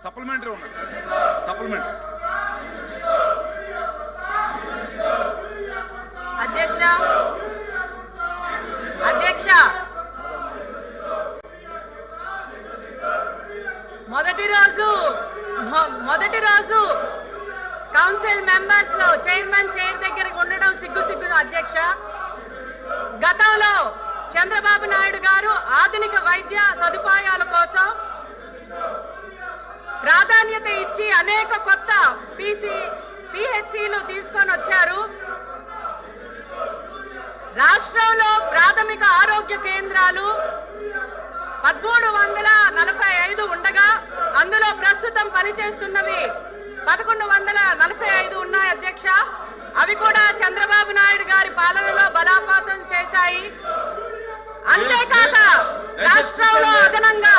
Supplementary ఉన్నది supplementary అధ్యక్ష అధ్యక్ష మొదటి రోజు కౌన్సిల్ మెంబర్స్ చైర్మన్ చైర్ దగ్గర ఉండడం సిగ్గు అధ్యక్ష. గతంలో చంద్రబాబు నాయుడు గారు ఆధునిక వైద్య సదుపాయాల కోసం ప్రాధాన్యత ఇచ్చి అనేక కొత్త పిహెచ్సిలు తీసుకొని వచ్చారు. రాష్ట్రంలో ప్రాథమిక ఆరోగ్య కేంద్రాలు 1345 ఉండగా అందులో ప్రస్తుతం పనిచేస్తున్నవి 1145 ఉన్నాయి అధ్యక్ష. అవి కూడా చంద్రబాబు నాయుడు గారి పాలనలో బలోపేతం చేశాయి. అంతేకాక రాష్ట్రంలో అదనంగా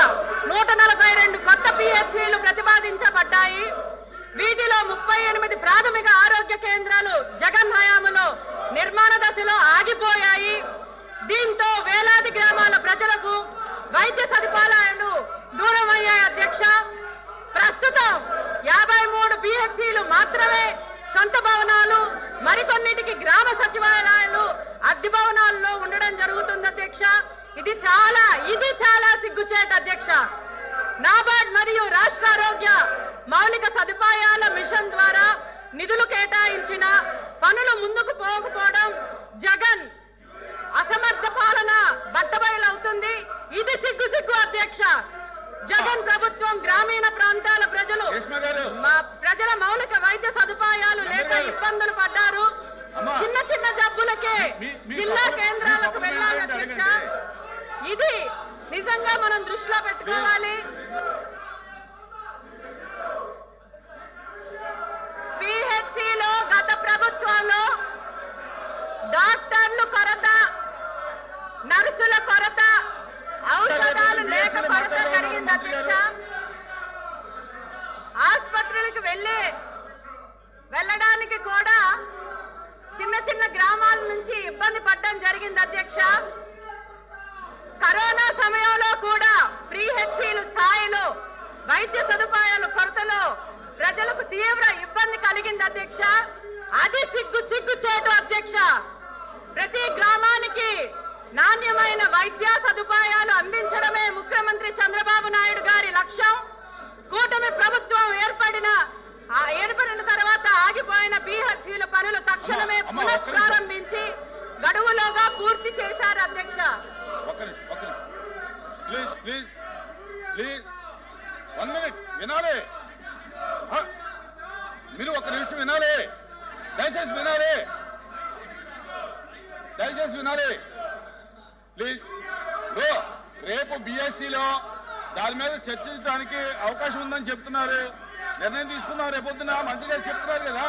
142 కొత్త పిహెచ్సిలు ప్రతిపాదించబడ్డాయి. వీటిలో 38 ప్రాథమిక ఆరోగ్య కేంద్రాలు జగన్ హయాంలో నిర్మాణ దశలో ఆగిపోయాయి. దీంతో వేలాది గ్రామాల ప్రజలకు వైద్య సదుపాయాలు దూరం అయ్యాయి అధ్యక్ష. ప్రస్తుతం 53 పిహెచ్సిలు మాత్రమే సొంత భవనాలు, మరికొన్నిటికి గ్రామ సచివాలయాలు అద్దె భవనాల్లో ఉండడం జరుగుతుంది అధ్యక్ష. ఇది చాలా సిగ్గుచేట అధ్యక్ష. నాబార్డ్ మరియు రాష్ట్ర ఆరోగ్య మౌలిక సదుపాయాల మిషన్ ద్వారా నిధులు కేటాయించిన పనులు ముందుకు పోకపోవడం జగన్ అసమర్థ పాలన బట్టబయలవుతుంది. ఇది సిగ్గు అధ్యక్ష. జగన్ ప్రభుత్వం గ్రామీణ ప్రాంతాల ప్రజల మౌలిక వైద్య సదుపాయాలు లేక ఇబ్బందులు పడ్డారు. చిన్న జబ్బులకే జిల్లా కేంద్రాలకు వెళ్ళాలి అధ్యక్ష. ఇది నిజంగా మనం దృష్టిలో పెట్టుకోవాలి. పిహెచ్సిలో గత ప్రభుత్వంలో డాక్టర్లు కొరత, నర్సుల కొరత, ఔషధాలు లేక కొరత జరిగింది అధ్యక్ష. ఆసుపత్రులకు వెళ్ళడానికి కూడా చిన్న గ్రామాల నుంచి ఇబ్బంది పడడం జరిగింది అధ్యక్ష. కరోనా సమయంలో కూడా పిహెచ్సిలు స్థాయిలో వైద్య సదుపాయాల కొరతలో ప్రజలకు తీవ్ర ఇబ్బంది కలిగింది అధ్యక్ష. అది సిగ్గుచేటు అధ్యక్ష. ప్రతి గ్రామానికి నాణ్యమైన వైద్య సదుపాయాలు అందించడమే ముఖ్యమంత్రి చంద్రబాబు నాయుడు గారి లక్ష్యం. కూటమి ప్రభుత్వం ఏర్పడిన తర్వాత ఆగిపోయిన పిహెచ్సిల పనులు తక్షణమే పునఃప్రారంభించి గడువులోగా పూర్తి చేశారు అధ్యక్ష. మీరు ఒక నిమిషం వినాలి, దయచేసి వినాలి ప్లీజ్. రేపు బిఎస్సిలో దాని మీద చర్చించడానికి అవకాశం ఉందని చెప్తున్నారు. నిర్ణయం తీసుకున్నారు రేపొద్దున మంత్రి గారు చెప్తున్నారు కదా.